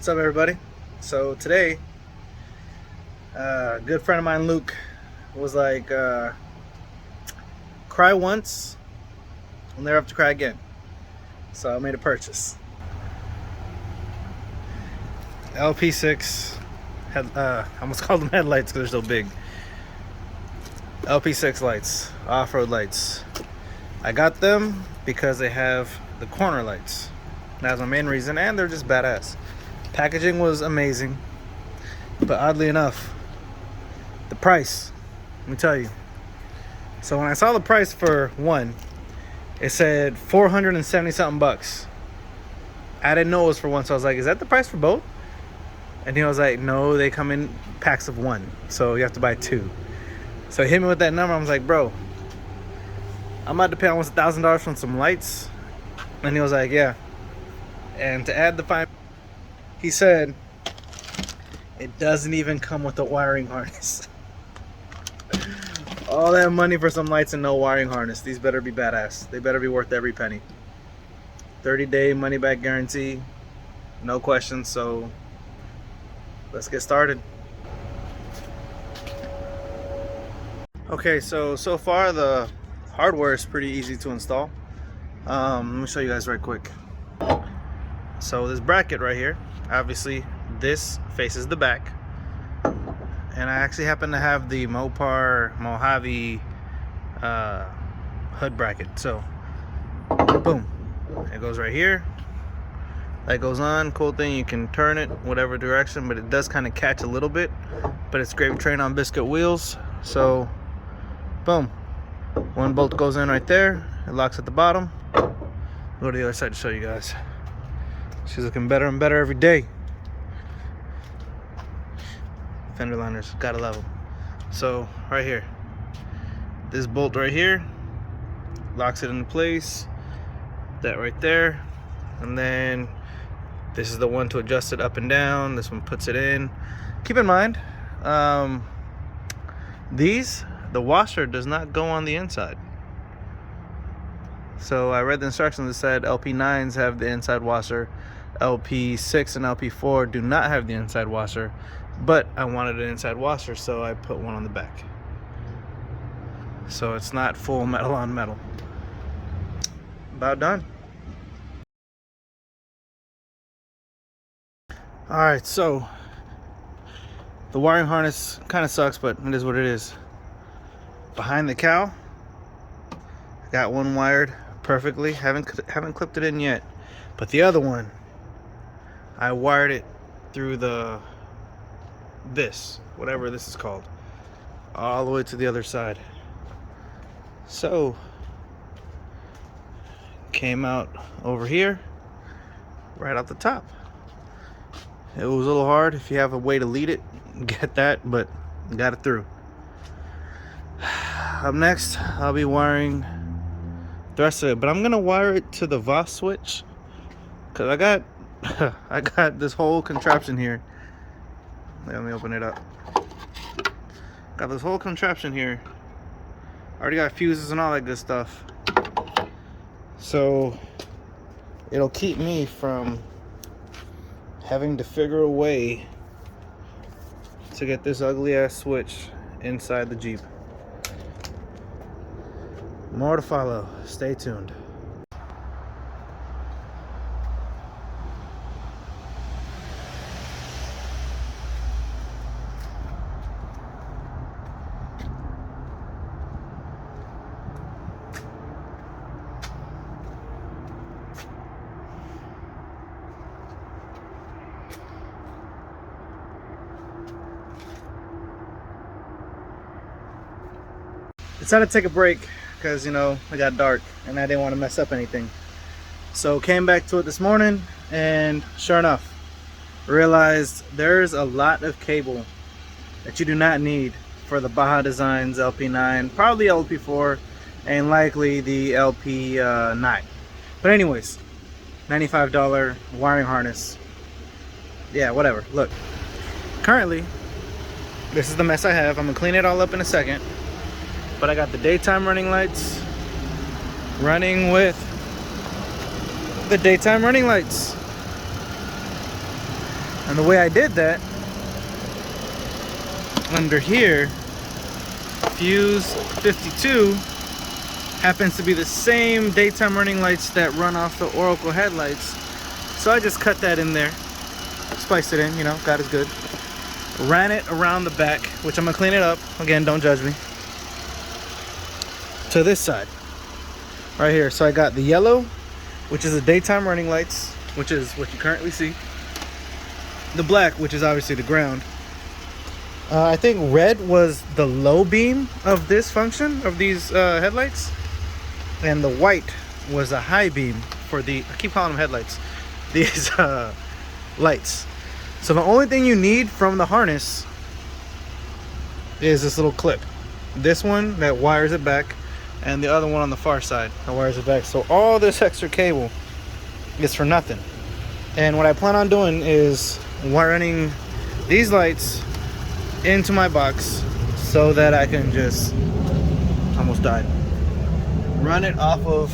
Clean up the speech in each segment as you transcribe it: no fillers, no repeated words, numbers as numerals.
What's up, everybody? So today, a good friend of mine, Luke, was like, cry once, we'll never have to cry again. So I made a purchase. LP6, I almost called them headlights because they're so big. LP6 lights, off-road lights. I got them because they have the corner lights. That's my main reason, and they're just badass. Packaging was amazing, but oddly enough, the price, let me tell you. So when I saw the price for one, it said 470 something bucks. I didn't know it was for one, so I was like, is that the price for both? And he was like, no, they come in packs of one, so you have to buy two. So he hit me with that number. I was like, bro, I'm about to pay almost $1,000 for some lights. And he was like, yeah. And to add the fine, he said it doesn't even come with a wiring harness. All that money for some lights and no wiring harness. These better be badass. They better be worth every penny. 30-day money back guarantee, no questions. So let's get started. Okay, so far the hardware is pretty easy to install. Let me show you guys right quick. So this bracket right here, obviously this faces the back, and I actually happen to have the MOPAR Mojave hood bracket. So boom, it goes right here. That goes on. Cool thing, you can turn it whatever direction, but it does kind of catch a little bit, but it's gravy train on biscuit wheels. So boom, one bolt goes in right there, it locks at the bottom. Go to the other side to show you guys. She's looking better and better every day. Fender liners, gotta love them. So right here, this bolt right here locks it into place. That right there, and then this is the one to adjust it up and down. This one puts it in. Keep in mind, the washer does not go on the inside. So I read the instructions that said LP9s have the inside washer, LP6 and LP4 do not have the inside washer, but I wanted an inside washer, so I put one on the back. So it's not full metal on metal. About done. Alright, so the wiring harness kind of sucks, but it is what it is. Behind the cowl, got one wired perfectly. Haven't clipped it in yet, but the other one, I wired it through whatever this is called, all the way to the other side. So came out over here, right out the top. It was a little hard. If you have a way to lead it, get that, but got it through. Up next, I'll be wiring the rest of it, but I'm gonna wire it to the Voss switch, because I got this whole contraption here. Let me open it up. Got this whole contraption here. Already got fuses and all that good stuff, so it'll keep me from having to figure a way to get this ugly ass switch inside the Jeep. More to follow. Stay tuned. Decided to take a break because, you know, it got dark and I didn't want to mess up anything. So came back to it this morning, and sure enough, realized there's a lot of cable that you do not need for the Baja Designs LP9, probably LP4, and likely the LP9. But anyways, $95 wiring harness. Yeah, whatever. Look, currently, this is the mess I have. I'm gonna clean it all up in a second. But I got the daytime running lights running with the daytime running lights. And the way I did that, under here, fuse 52 happens to be the same daytime running lights that run off the Oracle headlights. So I just cut that in there, spliced it in, you know, God is good. Ran it around the back, which I'm gonna clean it up. Again, don't judge me. To this side, right here. So I got the yellow, which is the daytime running lights, which is what you currently see. The black, which is obviously the ground. I think red was the low beam of this function, of these headlights. And the white was a high beam for the, I keep calling them headlights, these lights. So the only thing you need from the harness is this little clip. This one that wires it back, and the other one on the far side that wires it back. So all this extra cable is for nothing. And what I plan on doing is wiring these lights into my box so that I can just, almost died, run it off of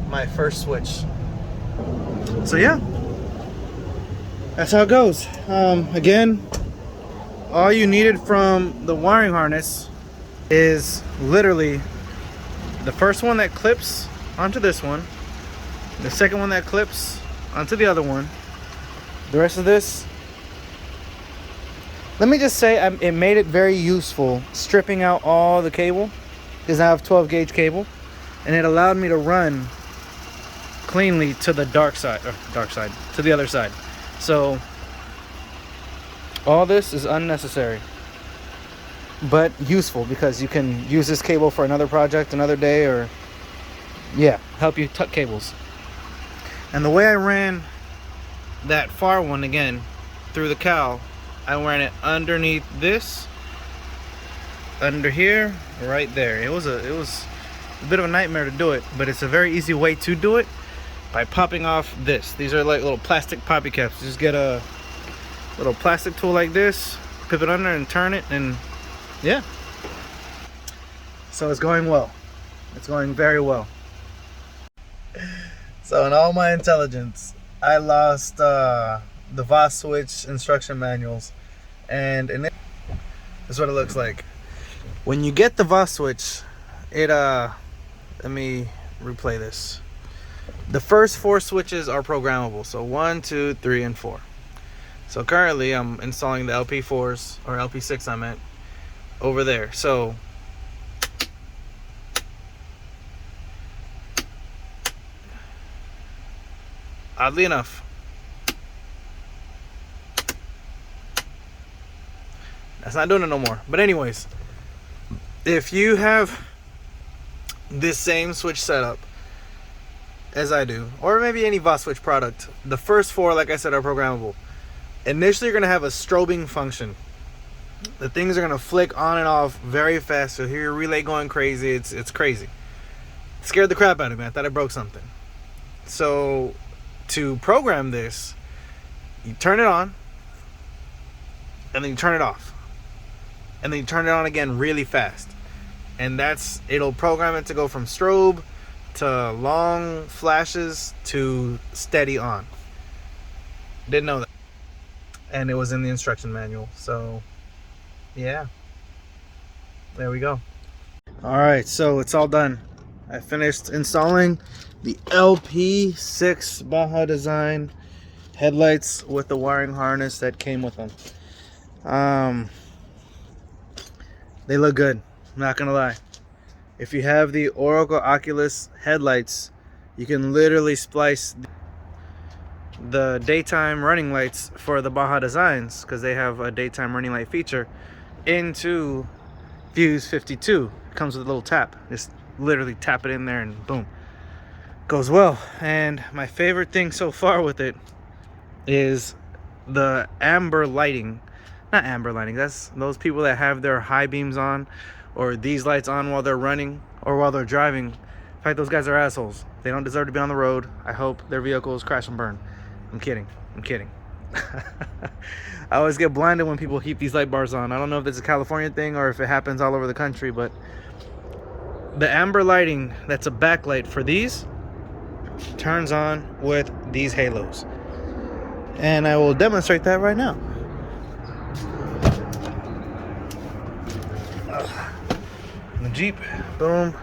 my first switch. So yeah, that's how it goes. Again, all you needed from the wiring harness is literally the first one that clips onto this one, the second one that clips onto the other one. The rest of this, let me just say, it made it very useful stripping out all the cable, because I have 12 gauge cable, and it allowed me to run cleanly to the to the other side. So all this is unnecessary, but useful, because you can use this cable for another project another day, or yeah, help you tuck cables. And the way I ran that far one, again, through the cowl, I ran it underneath this, under here, right there. It was a bit of a nightmare to do it, but it's a very easy way to do it, by popping off this. These are like little plastic poppy caps. You just get a little plastic tool like this, pip it under and turn it, and yeah. So it's going well. It's going very well. So in all my intelligence, I lost the VOS switch instruction manuals, and this is what it looks like. When you get the VOS switch, it let me replay this. The first 4 switches are programmable, so 1, 2, 3, and 4. So currently I'm installing the LP4s, or LP6 I meant, over there. So oddly enough, that's not doing it no more. But anyways, if you have this same switch setup as I do, or maybe any VOS switch product, the first 4, like I said, are programmable. Initially, you're gonna have a strobing function. The things are gonna flick on and off very fast. So hear your relay going crazy. It's crazy. It scared the crap out of me. I thought I broke something. So to program this, you turn it on, and then you turn it off, and then you turn it on again really fast, and it'll program it to go from strobe to long flashes to steady on. Didn't know that, and it was in the instruction manual. So yeah, there we go. All right, so it's all done. I finished installing the LP6 Baja Design headlights with the wiring harness that came with them. They look good, I'm not gonna lie. If you have the Oracle Oculus headlights, you can literally splice the daytime running lights for the Baja Designs, because they have a daytime running light feature, into Fuse 52. It comes with a little tap. Just literally tap it in there and boom, goes well. And my favorite thing so far with it is the amber lighting. Not amber lighting, that's those people that have their high beams on, or these lights on while they're running or while they're driving. In fact, those guys are assholes. They don't deserve to be on the road. I hope their vehicles crash and burn. I'm kidding. I always get blinded when people keep these light bars on. I don't know if it's a California thing or if it happens all over the country, but the amber lighting that's a backlight for these turns on with these halos. and I will demonstrate that right now. The Jeep, boom.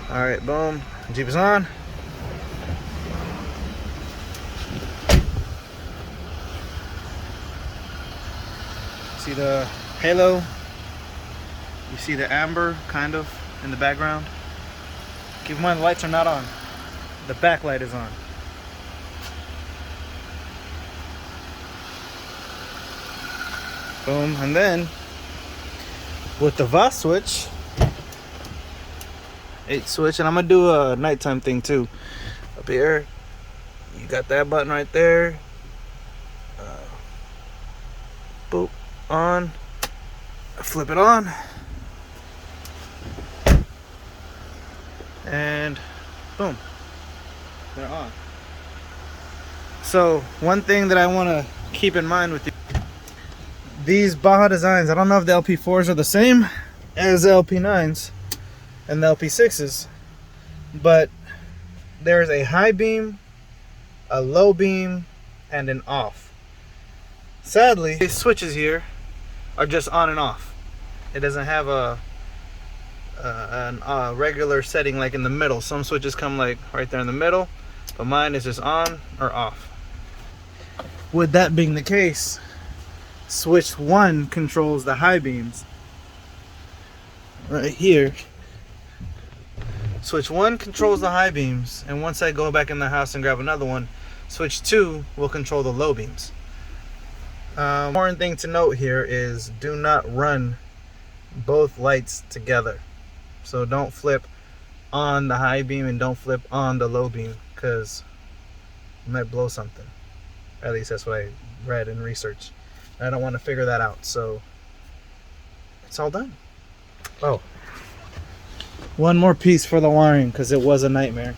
All right, boom. Jeep is on. See the halo? You see the amber kind of in the background? Keep in mind the lights are not on. The backlight is on. Boom, and then with the VOS switch, 8 switch, and I'm gonna do a nighttime thing too. Up here, you got that button right there. Boop, on. Flip it on, and boom, they're on. So one thing that I want to keep in mind with these Baja Designs, I don't know if the LP4s are the same as the LP9s and the LP6s, but there's a high beam, a low beam, and an off. Sadly, these switches here are just on and off. It doesn't have a regular setting like in the middle. Some switches come like right there in the middle, but mine is just on or off. With that being the case, switch 1 controls the high beams. Right here. Switch 1 controls the high beams, and once I go back in the house and grab another one, switch 2 will control the low beams. Important thing to note here is do not run both lights together. So don't flip on the high beam and don't flip on the low beam, because you might blow something. At least that's what I read and researched. I don't want to figure that out, so it's all done. Oh, one more piece for the wiring, because it was a nightmare.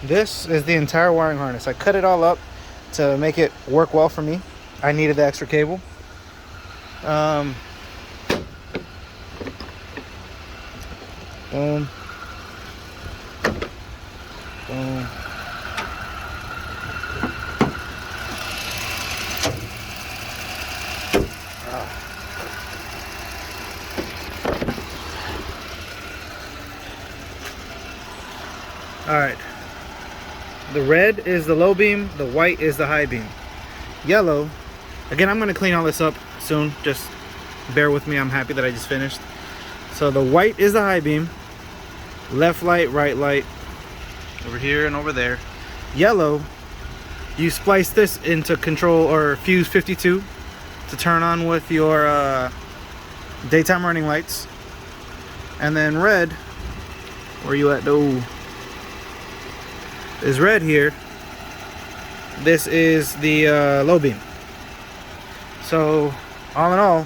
This is the entire wiring harness. I cut it all up to make it work well for me. I needed the extra cable. Boom. Boom. All right. The red is the low beam, the white is the high beam. Yellow, again, I'm gonna clean all this up soon, just bear with me. I'm happy that I just finished. So the white is the high beam, left light, right light, over here and over there. Yellow, you splice this into control or fuse 52 to turn on with your daytime running lights. And then red, where you at? Oh, is red here. This is the low beam. So all in all,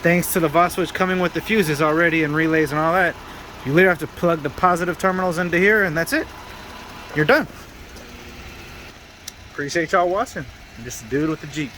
thanks to the VOS switch coming with the fuses already and relays and all that, you literally have to plug the positive terminals into here and that's it. You're done. Appreciate y'all watching. I'm just a dude with a Jeep.